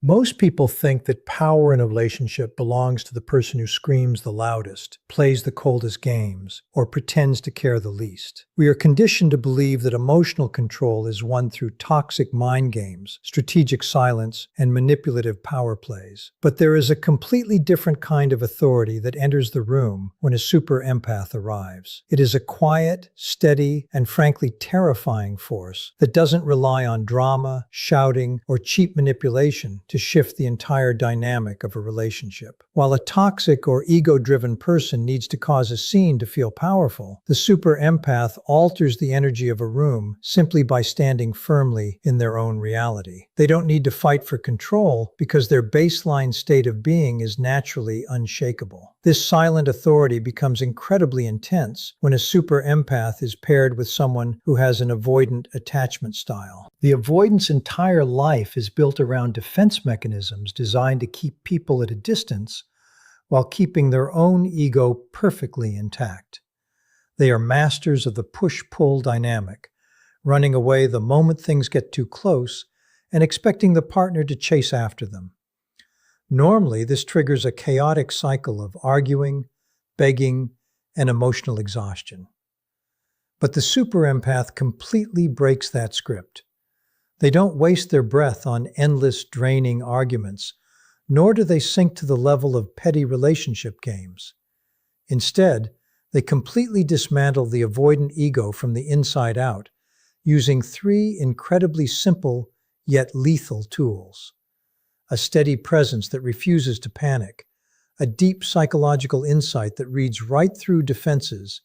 Most people think that power in a relationship belongs to the person who screams the loudest, plays the coldest games, or pretends to care the least. We are conditioned to believe that emotional control is won through toxic mind games, strategic silence, and manipulative power plays. But there is a completely different kind of authority that enters the room when a super empath arrives. It is a quiet, steady, and frankly terrifying force that doesn't rely on drama, shouting, or cheap manipulation to shift the entire dynamic of a relationship. While a toxic or ego-driven person needs to cause a scene to feel powerful, the super empath alters the energy of a room simply by standing firmly in their own reality. They don't need to fight for control because their baseline state of being is naturally unshakable. This silent authority becomes incredibly intense when a super empath is paired with someone who has an avoidant attachment style. The avoidant's entire life is built around defense mechanisms designed to keep people at a distance while keeping their own ego perfectly intact. They are masters of the push-pull dynamic, running away the moment things get too close and expecting the partner to chase after them. Normally, this triggers a chaotic cycle of arguing, begging, and emotional exhaustion. But the super empath completely breaks that script. They don't waste their breath on endless, draining arguments, nor do they sink to the level of petty relationship games. Instead, they completely dismantle the avoidant ego from the inside out, using three incredibly simple yet lethal tools: a steady presence that refuses to panic, a deep psychological insight that reads right through defenses,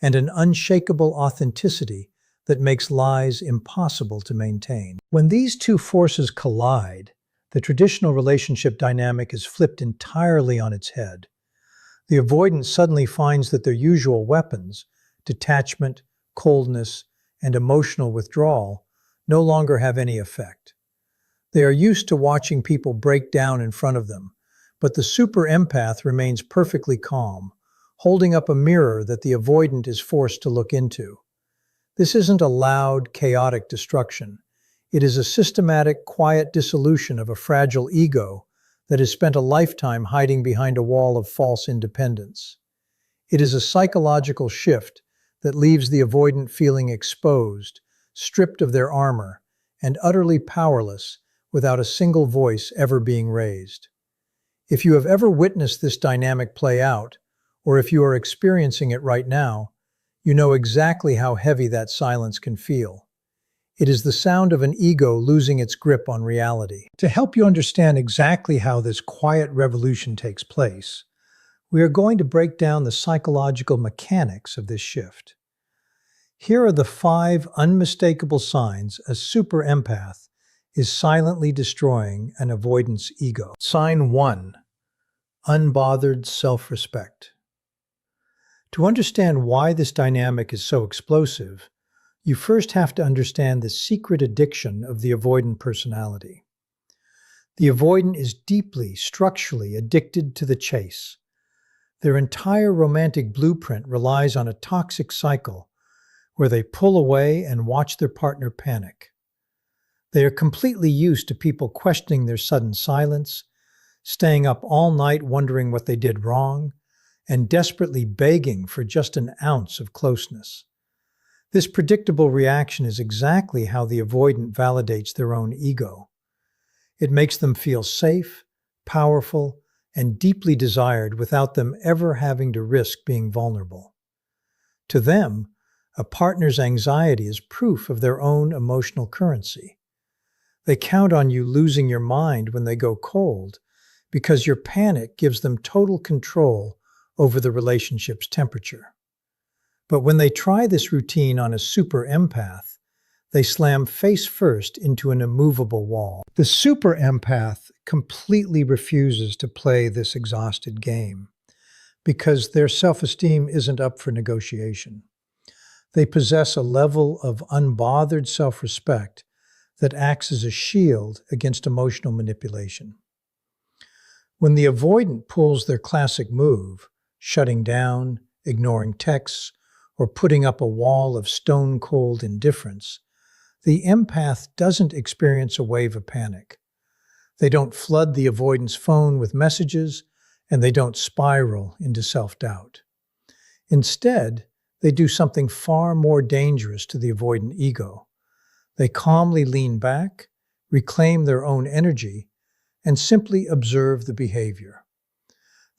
and an unshakable authenticity that makes lies impossible to maintain. When these two forces collide, the traditional relationship dynamic is flipped entirely on its head. The avoidant suddenly finds that their usual weapons, detachment, coldness, and emotional withdrawal, no longer have any effect. They are used to watching people break down in front of them, but the super empath remains perfectly calm, holding up a mirror that the avoidant is forced to look into. This isn't a loud, chaotic destruction. It is a systematic, quiet dissolution of a fragile ego that has spent a lifetime hiding behind a wall of false independence. It is a psychological shift that leaves the avoidant feeling exposed, stripped of their armor, and utterly powerless without a single voice ever being raised. If you have ever witnessed this dynamic play out, or if you are experiencing it right now, you know exactly how heavy that silence can feel. It is the sound of an ego losing its grip on reality. To help you understand exactly how this quiet revolution takes place, we are going to break down the psychological mechanics of this shift. Here are the 5 unmistakable signs a super empath is silently destroying an avoidance ego. Sign 1. Unbothered self-respect. To understand why this dynamic is so explosive, you first have to understand the secret addiction of the avoidant personality. The avoidant is deeply, structurally addicted to the chase. Their entire romantic blueprint relies on a toxic cycle where they pull away and watch their partner panic. They are completely used to people questioning their sudden silence, staying up all night wondering what they did wrong, and desperately begging for just an ounce of closeness. This predictable reaction is exactly how the avoidant validates their own ego. It makes them feel safe, powerful, and deeply desired without them ever having to risk being vulnerable. To them, a partner's anxiety is proof of their own emotional currency. They count on you losing your mind when they go cold because your panic gives them total control over the relationship's temperature. But when they try this routine on a super empath, they slam face first into an immovable wall. The super empath completely refuses to play this exhausted game because their self-esteem isn't up for negotiation. They possess a level of unbothered self-respect that acts as a shield against emotional manipulation. When the avoidant pulls their classic move, shutting down, ignoring texts, or putting up a wall of stone-cold indifference, the empath doesn't experience a wave of panic. They don't flood the avoidance phone with messages, and they don't spiral into self-doubt. Instead, they do something far more dangerous to the avoidant ego. They calmly lean back, reclaim their own energy, and simply observe the behavior.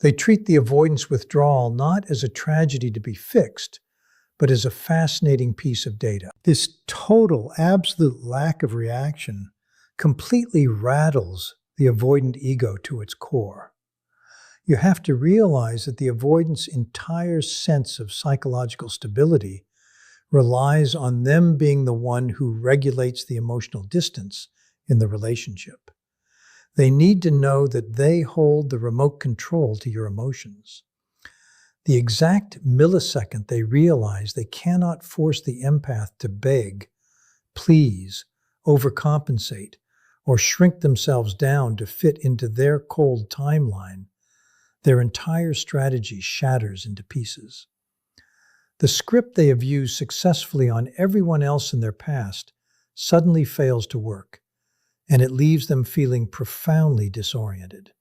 They treat the avoidance withdrawal not as a tragedy to be fixed, but as a fascinating piece of data. This total, absolute lack of reaction completely rattles the avoidant ego to its core. You have to realize that the avoidant's entire sense of psychological stability relies on them being the one who regulates the emotional distance in the relationship. They need to know that they hold the remote control to your emotions. The exact millisecond they realize they cannot force the empath to beg, please, overcompensate, or shrink themselves down to fit into their cold timeline, their entire strategy shatters into pieces. The script they have used successfully on everyone else in their past suddenly fails to work, and it leaves them feeling profoundly disoriented.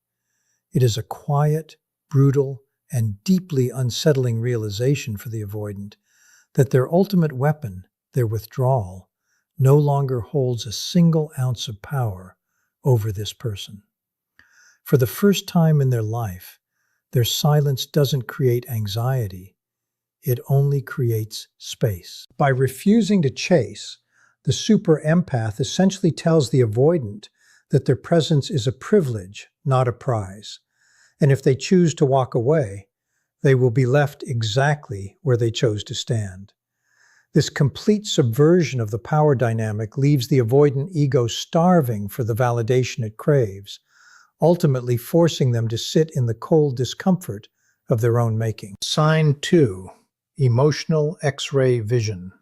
It is a quiet, brutal, and deeply unsettling realization for the avoidant that their ultimate weapon, their withdrawal, no longer holds a single ounce of power over this person. For the first time in their life, their silence doesn't create anxiety, it only creates space. By refusing to chase, the superempath essentially tells the avoidant that their presence is a privilege, not a prize. And if they choose to walk away, they will be left exactly where they chose to stand. This complete subversion of the power dynamic leaves the avoidant ego starving for the validation it craves, ultimately forcing them to sit in the cold discomfort of their own making. Sign 2. Emotional X-ray vision.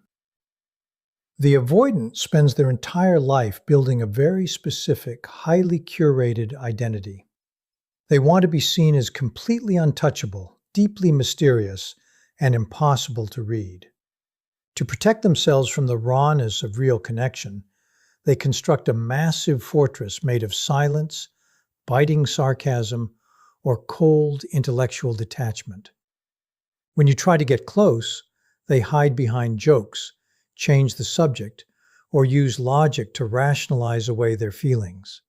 The avoidant spends their entire life building a very specific, highly curated identity. They want to be seen as completely untouchable, deeply mysterious, and impossible to read. To protect themselves from the rawness of real connection, they construct a massive fortress made of silence, biting sarcasm, or cold intellectual detachment. When you try to get close, they hide behind jokes, change the subject, or use logic to rationalize away their feelings.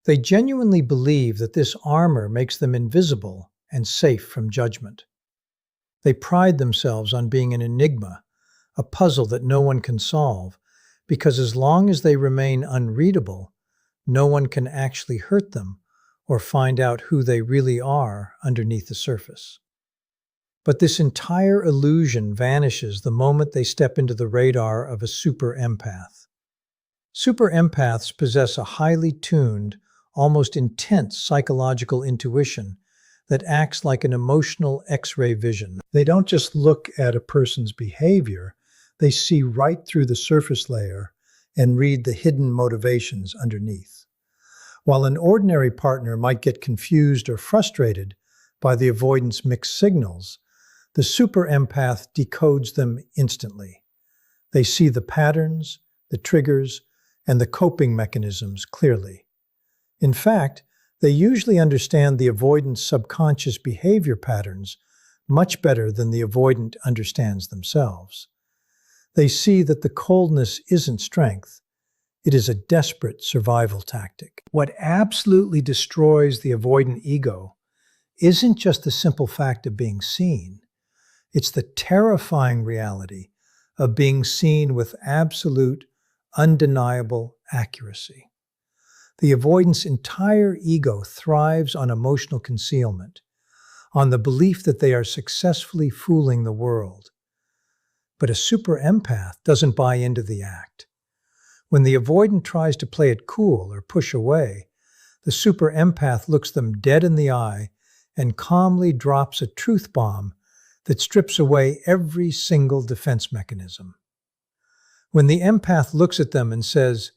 They genuinely believe that this armor makes them invisible and safe from judgment. They pride themselves on being an enigma, a puzzle that no one can solve, because as long as they remain unreadable, no one can actually hurt them or find out who they really are underneath the surface. But this entire illusion vanishes the moment they step into the radar of a superempath. Superempaths possess a highly tuned, almost intense psychological intuition that acts like an emotional X-ray vision. They don't just look at a person's behavior, they see right through the surface layer and read the hidden motivations underneath. While an ordinary partner might get confused or frustrated by the avoidant's mixed signals, the superempath decodes them instantly. They see the patterns, the triggers, and the coping mechanisms clearly. In fact, they usually understand the avoidant's subconscious behavior patterns much better than the avoidant understands themselves. They see that the coldness isn't strength, it is a desperate survival tactic. What absolutely destroys the avoidant ego isn't just the simple fact of being seen. It's the terrifying reality of being seen with absolute, undeniable accuracy. The avoidant's entire ego thrives on emotional concealment, on the belief that they are successfully fooling the world. But a superempath doesn't buy into the act. When the avoidant tries to play it cool or push away, the superempath looks them dead in the eye and calmly drops a truth bomb that strips away every single defense mechanism. When the empath looks at them and says,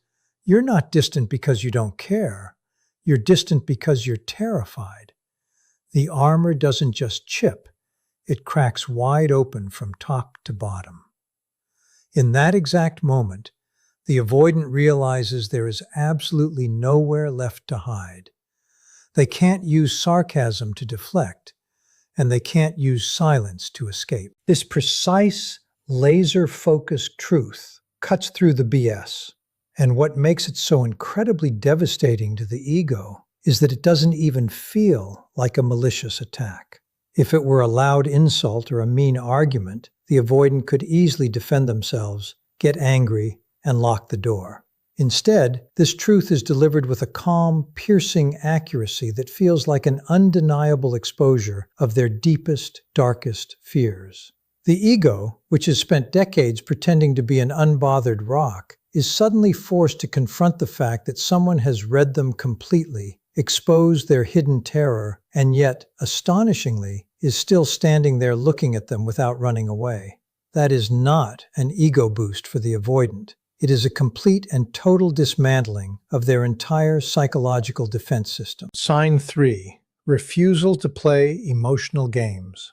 "You're not distant because you don't care, you're distant because you're terrified," the armor doesn't just chip, it cracks wide open from top to bottom. In that exact moment, The avoidant realizes there is absolutely nowhere left to hide. They can't use sarcasm to deflect, and they can't use silence to escape. This precise, laser-focused truth cuts through the BS. And what makes it so incredibly devastating to the ego is that it doesn't even feel like a malicious attack. If it were a loud insult or a mean argument, the avoidant could easily defend themselves, get angry, and lock the door. Instead, this truth is delivered with a calm, piercing accuracy that feels like an undeniable exposure of their deepest, darkest fears. The ego, which has spent decades pretending to be an unbothered rock, is suddenly forced to confront the fact that someone has read them completely, exposed their hidden terror, and yet, astonishingly, is still standing there looking at them without running away. That is not an ego boost for the avoidant. It is a complete and total dismantling of their entire psychological defense system. Sign 3. Refusal to play emotional games.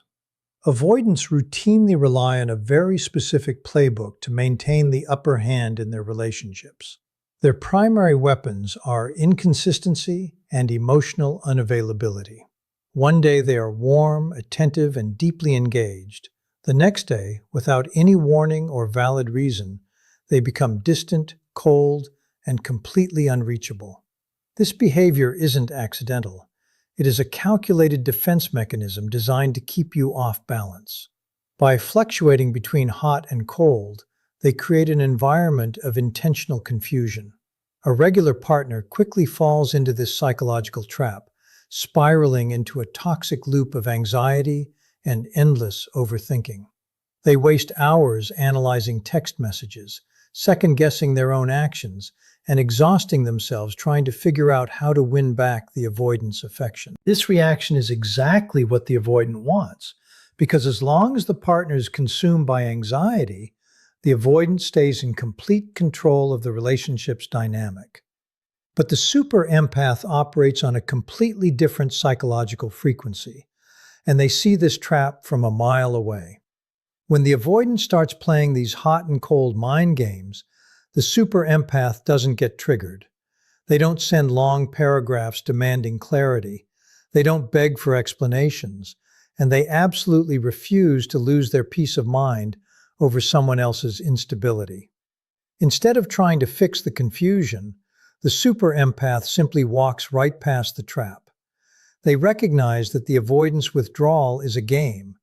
Avoidants routinely rely on a very specific playbook to maintain the upper hand in their relationships. Their primary weapons are inconsistency and emotional unavailability. One day they are warm, attentive, and deeply engaged. The next day, without any warning or valid reason, they become distant, cold, and completely unreachable. This behavior isn't accidental. It is a calculated defense mechanism designed to keep you off balance. By fluctuating between hot and cold, they create an environment of intentional confusion. A regular partner quickly falls into this psychological trap, spiraling into a toxic loop of anxiety and endless overthinking. They waste hours analyzing text messages, second-guessing their own actions, and exhausting themselves trying to figure out how to win back the avoidant's affection. This reaction is exactly what the avoidant wants, because as long as the partner is consumed by anxiety, the avoidant stays in complete control of the relationship's dynamic. But the superempath operates on a completely different psychological frequency, and they see this trap from a mile away. When the avoidant starts playing these hot and cold mind games, the superempath doesn't get triggered. They don't send long paragraphs demanding clarity. They don't beg for explanations. And they absolutely refuse to lose their peace of mind over someone else's instability. Instead of trying to fix the confusion, the superempath simply walks right past the trap. They recognize that the avoidance withdrawal is a game,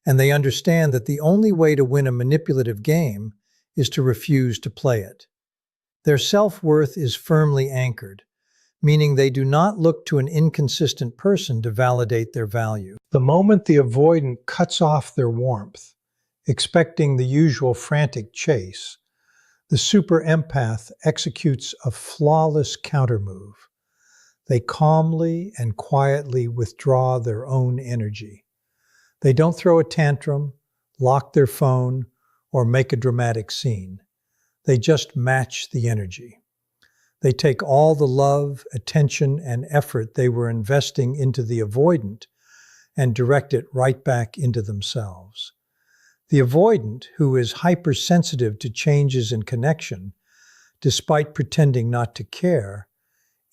and they understand that the only way to win a manipulative game is to refuse to play it. Their self-worth is firmly anchored, meaning they do not look to an inconsistent person to validate their value. The moment the avoidant cuts off their warmth, expecting the usual frantic chase, the superempath executes a flawless countermove. They calmly and quietly withdraw their own energy. They don't throw a tantrum, lock their phone, or make a dramatic scene. They just match the energy. They take all the love, attention, and effort they were investing into the avoidant and direct it right back into themselves. The avoidant, who is hypersensitive to changes in connection, despite pretending not to care,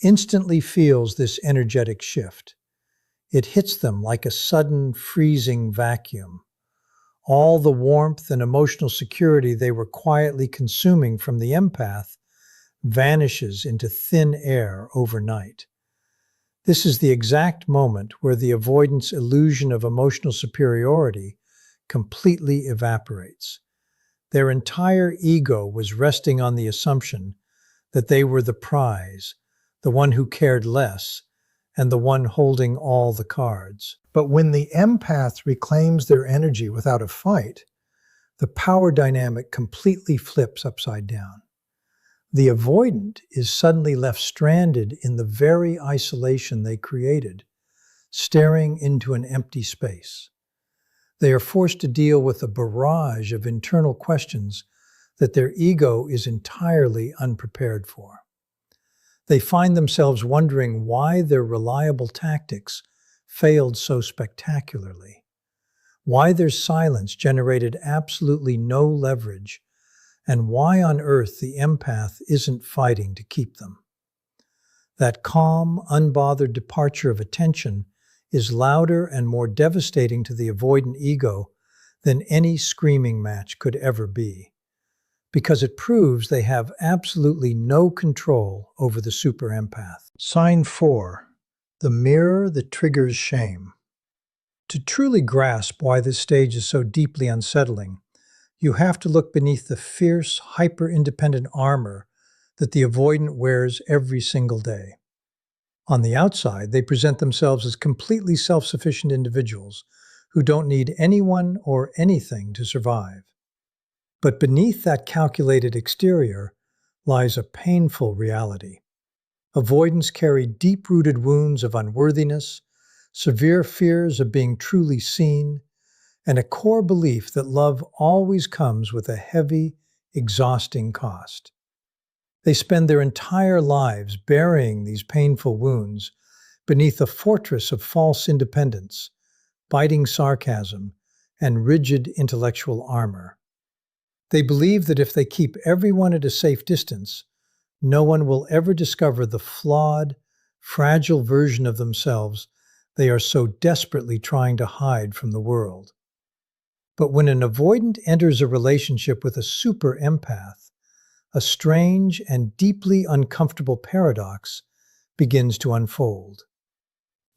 instantly feels this energetic shift. It hits them like a sudden, freezing vacuum. All the warmth and emotional security they were quietly consuming from the empath vanishes into thin air overnight. This is the exact moment where the avoidant's illusion of emotional superiority completely evaporates. Their entire ego was resting on the assumption that they were the prize, the one who cared less, and the one holding all the cards. But when the empath reclaims their energy without a fight, the power dynamic completely flips upside down. The avoidant is suddenly left stranded in the very isolation they created, staring into an empty space. They are forced to deal with a barrage of internal questions that their ego is entirely unprepared for. They find themselves wondering why their reliable tactics failed so spectacularly, why their silence generated absolutely no leverage, and why on earth the empath isn't fighting to keep them. That calm, unbothered departure of attention is louder and more devastating to the avoidant ego than any screaming match could ever be, because it proves they have absolutely no control over the superempath. Sign 4. The mirror that triggers shame. To truly grasp why this stage is so deeply unsettling, you have to look beneath the fierce, hyper-independent armor that the avoidant wears every single day. On the outside, they present themselves as completely self-sufficient individuals who don't need anyone or anything to survive. But beneath that calculated exterior lies a painful reality. Avoidants carry deep-rooted wounds of unworthiness, severe fears of being truly seen, and a core belief that love always comes with a heavy, exhausting cost. They spend their entire lives burying these painful wounds beneath a fortress of false independence, biting sarcasm, and rigid intellectual armor. They believe that if they keep everyone at a safe distance, no one will ever discover the flawed, fragile version of themselves they are so desperately trying to hide from the world. But when an avoidant enters a relationship with a super empath, a strange and deeply uncomfortable paradox begins to unfold.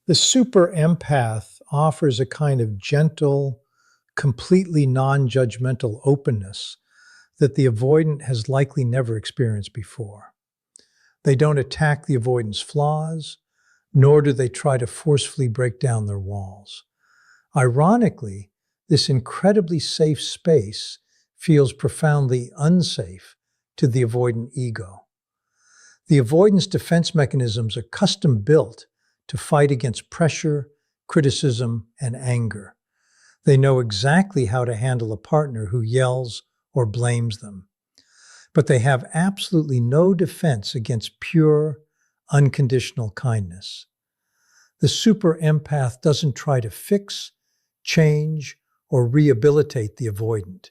The super empath offers a kind of gentle, completely non-judgmental openness that the avoidant has likely never experienced before. They don't attack the avoidant's flaws, nor do they try to forcefully break down their walls. Ironically, this incredibly safe space feels profoundly unsafe to the avoidant ego. The avoidance defense mechanisms are custom built to fight against pressure, criticism, and anger. They know exactly how to handle a partner who yells or blames them. But they have absolutely no defense against pure, unconditional kindness. The super empath doesn't try to fix, change, or rehabilitate the avoidant.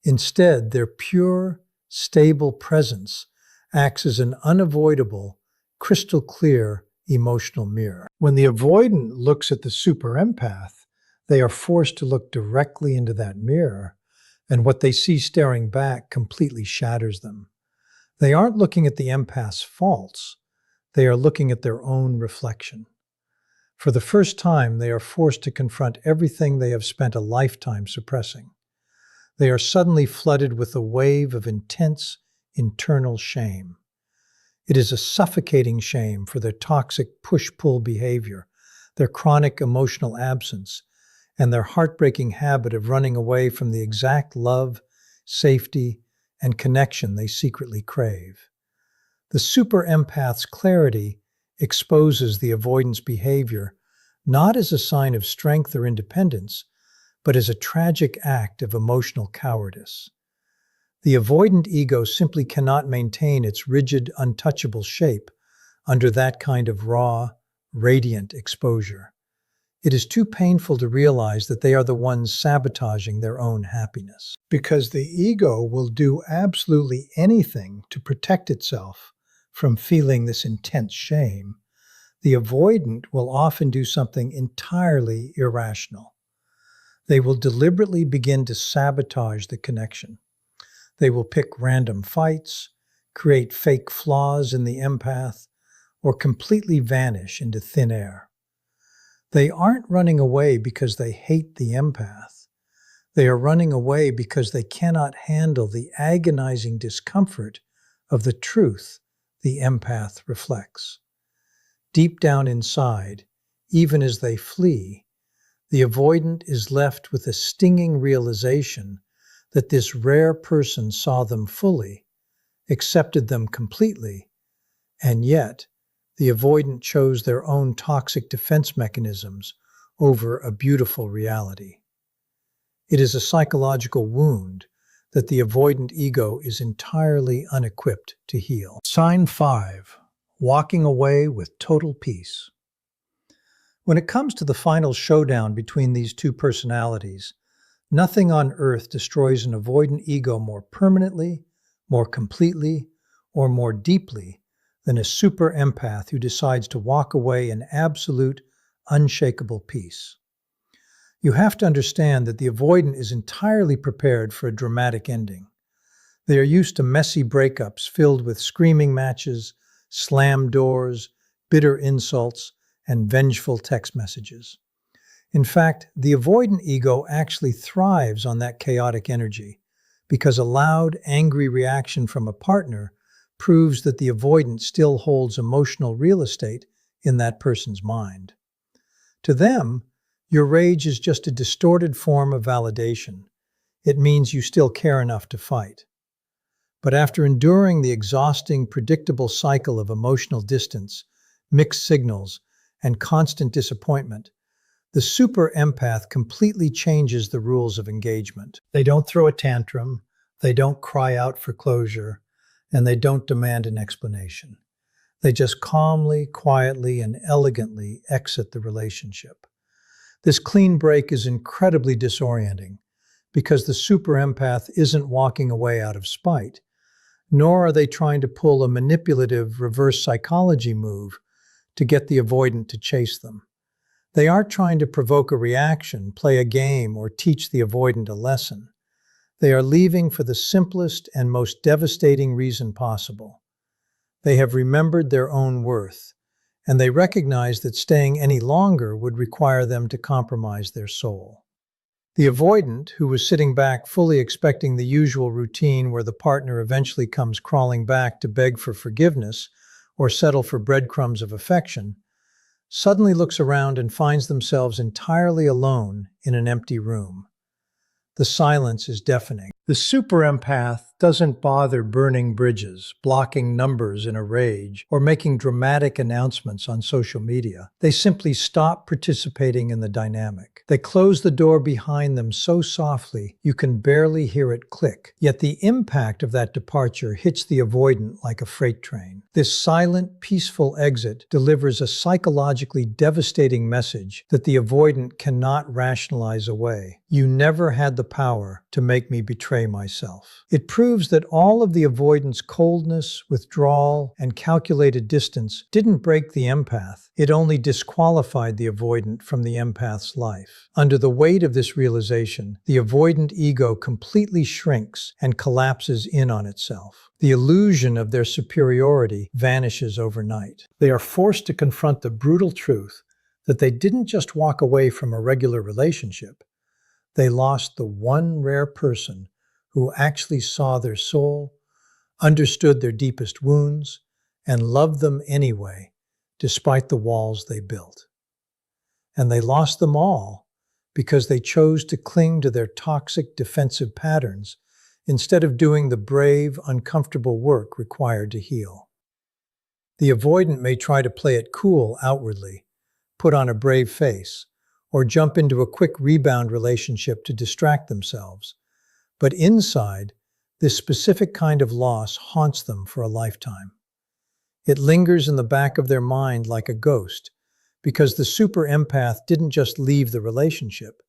Instead, their pure, stable presence acts as an unavoidable, crystal clear emotional mirror. When the avoidant looks at the super empath, they are forced to look directly into that mirror, and what they see staring back completely shatters them. They aren't looking at the empath's faults, they are looking at their own reflection. For the first time, they are forced to confront everything they have spent a lifetime suppressing. They are suddenly flooded with a wave of intense internal shame. It is a suffocating shame for their toxic push-pull behavior, their chronic emotional absence, and their heartbreaking habit of running away from the exact love, safety, and connection they secretly crave. The super empath's clarity exposes the avoidance behavior not as a sign of strength or independence, but as a tragic act of emotional cowardice. The avoidant ego simply cannot maintain its rigid, untouchable shape under that kind of raw, radiant exposure. It is too painful to realize that they are the ones sabotaging their own happiness. Because the ego will do absolutely anything to protect itself from feeling this intense shame, the avoidant will often do something entirely irrational. They will deliberately begin to sabotage the connection. They will pick random fights, create fake flaws in the empath, or completely vanish into thin air. They aren't running away because they hate the empath. They are running away because they cannot handle the agonizing discomfort of the truth the empath reflects. Deep down inside, even as they flee, the avoidant is left with a stinging realization that this rare person saw them fully, accepted them completely, and yet the avoidant chose their own toxic defense mechanisms over a beautiful reality. It is a psychological wound that the avoidant ego is entirely unequipped to heal. Sign 5. Walking away with total peace. When it comes to the final showdown between these two personalities, nothing on earth destroys an avoidant ego more permanently more completely, or more deeply than a super empath who decides to walk away in absolute, unshakable peace. You have to understand that the avoidant is entirely prepared for a dramatic ending. They are used to messy breakups filled with screaming matches, slammed doors, bitter insults, and vengeful text messages. In fact, the avoidant ego actually thrives on that chaotic energy because a loud, angry reaction from a partner proves that the avoidant still holds emotional real estate in that person's mind. To them, your rage is just a distorted form of validation. It means you still care enough to fight. But after enduring the exhausting, predictable cycle of emotional distance, mixed signals, and constant disappointment, the super empath completely changes the rules of engagement. They don't throw a tantrum, they don't cry out for closure, and they don't demand an explanation. They just calmly, quietly, and elegantly exit the relationship. This clean break is incredibly disorienting because the super empath isn't walking away out of spite, nor are they trying to pull a manipulative reverse psychology move to get the avoidant to chase them. They aren't trying to provoke a reaction, play a game, or teach the avoidant a lesson. They are leaving for the simplest and most devastating reason possible. They have remembered their own worth, and they recognize that staying any longer would require them to compromise their soul. The avoidant, who was sitting back fully expecting the usual routine where the partner eventually comes crawling back to beg for forgiveness or settle for breadcrumbs of affection, suddenly looks around and finds themselves entirely alone in an empty room. The silence is deafening. The super empath doesn't bother burning bridges, blocking numbers in a rage, or making dramatic announcements on social media. They simply stop participating in the dynamic. They close the door behind them so softly you can barely hear it click. Yet the impact of that departure hits the avoidant like a freight train. This silent, peaceful exit delivers a psychologically devastating message that the avoidant cannot rationalize away. You never had the power to make me betray myself. It proves that all of the avoidant's coldness, withdrawal, and calculated distance didn't break the empath. It only disqualified the avoidant from the empath's life. Under the weight of this realization, the avoidant ego completely shrinks and collapses in on itself. The illusion of their superiority vanishes overnight. They are forced to confront the brutal truth that they didn't just walk away from a regular relationship. They lost the one rare person who actually saw their soul, understood their deepest wounds, and loved them anyway, despite the walls they built. And they lost them all because they chose to cling to their toxic defensive patterns instead of doing the brave, uncomfortable work required to heal. The avoidant may try to play it cool outwardly, put on a brave face, or jump into a quick rebound relationship to distract themselves. But inside, this specific kind of loss haunts them for a lifetime. It lingers in the back of their mind like a ghost, because the super empath didn't just leave the relationship.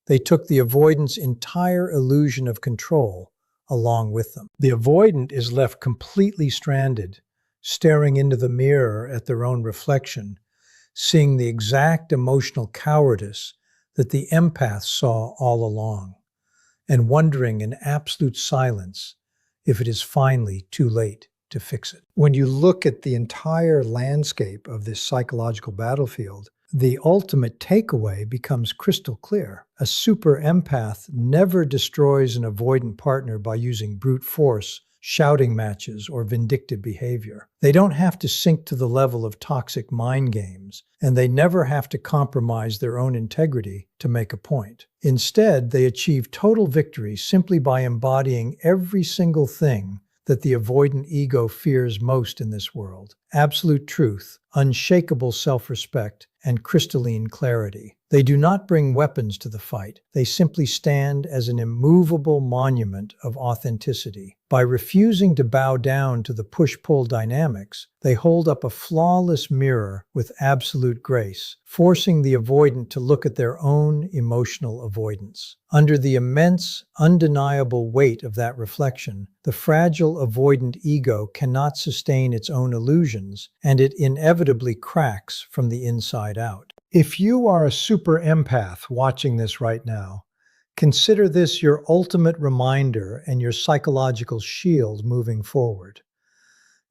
They took the avoidant's entire illusion of control along with them. The avoidant is left completely stranded, staring into the mirror at their own reflection, seeing the exact emotional cowardice that the empath saw all along, and wondering in absolute silence if it is finally too late to fix it. When you look at the entire landscape of this psychological battlefield, the ultimate takeaway becomes crystal clear. A super empath never destroys an avoidant partner by using brute force, shouting matches, or vindictive behavior. They don't have to sink to the level of toxic mind games, and they never have to compromise their own integrity to make a point. Instead, they achieve total victory simply by embodying every single thing that the avoidant ego fears most in this world: absolute truth, unshakable self-respect, and crystalline clarity. They do not bring weapons to the fight. They simply stand as an immovable monument of authenticity. By refusing to bow down to the push-pull dynamics, they hold up a flawless mirror with absolute grace, forcing the avoidant to look at their own emotional avoidance. Under the immense, undeniable weight of that reflection, the fragile avoidant ego cannot sustain its own illusions, and it inevitably cracks from the inside out. If you are a super empath watching this right now, consider this your ultimate reminder and your psychological shield moving forward.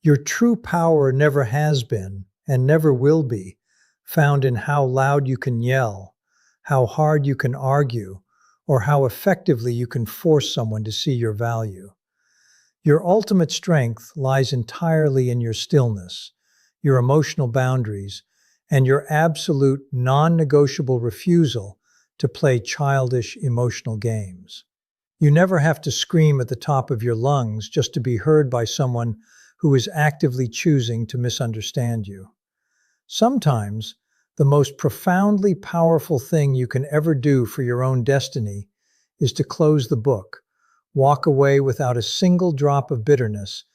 Your true power never has been, and never will be, found in how loud you can yell, how hard you can argue, or how effectively you can force someone to see your value. Your ultimate strength lies entirely in your stillness, your emotional boundaries, and your absolute non-negotiable refusal to play childish emotional games. You never have to scream at the top of your lungs just to be heard by someone who is actively choosing to misunderstand you. Sometimes, the most profoundly powerful thing you can ever do for your own destiny is to close the book, walk away without a single drop of bitterness,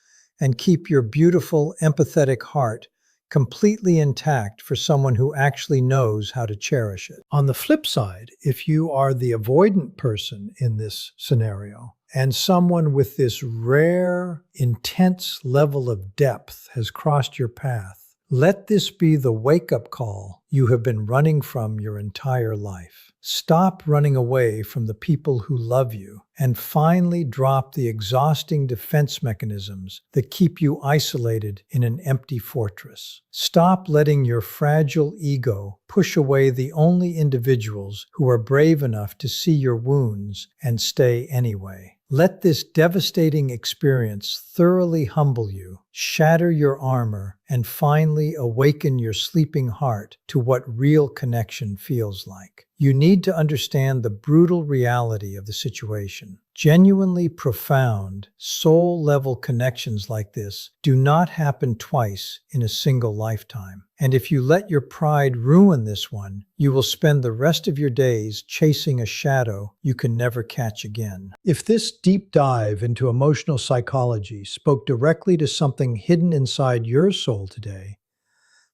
and keep your beautiful, empathetic heart completely intact for someone who actually knows how to cherish it. On the flip side, if you are the avoidant person in this scenario, and someone with this rare, intense level of depth has crossed your path, let this be the wake-up call you have been running from your entire life. Stop running away from the people who love you and finally drop the exhausting defense mechanisms that keep you isolated in an empty fortress. Stop letting your fragile ego push away the only individuals who are brave enough to see your wounds and stay anyway. Let this devastating experience thoroughly humble you, shatter your armor, and finally awaken your sleeping heart to what real connection feels like. You need to understand the brutal reality of the situation. Genuinely profound, soul-level connections like this do not happen twice in a single lifetime. And if you let your pride ruin this one, you will spend the rest of your days chasing a shadow you can never catch again. If this deep dive into emotional psychology spoke directly to something hidden inside your soul today,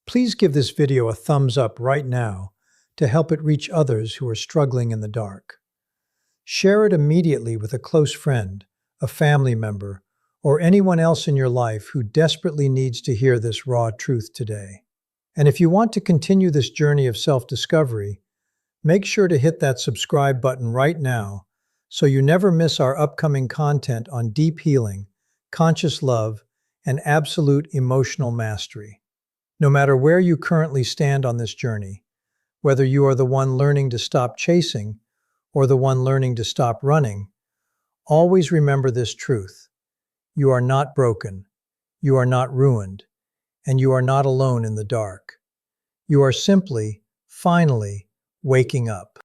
please give this video a thumbs up right now to help it reach others who are struggling in the dark. Share it immediately with a close friend, a family member, or anyone else in your life who desperately needs to hear this raw truth today. And if you want to continue this journey of self-discovery, make sure to hit that subscribe button right now so you never miss our upcoming content on deep healing, conscious love, and absolute emotional mastery. No matter where you currently stand on this journey, whether you are the one learning to stop chasing or the one learning to stop running, always remember this truth. You are not broken, you are not ruined, and you are not alone in the dark. You are simply, finally, waking up.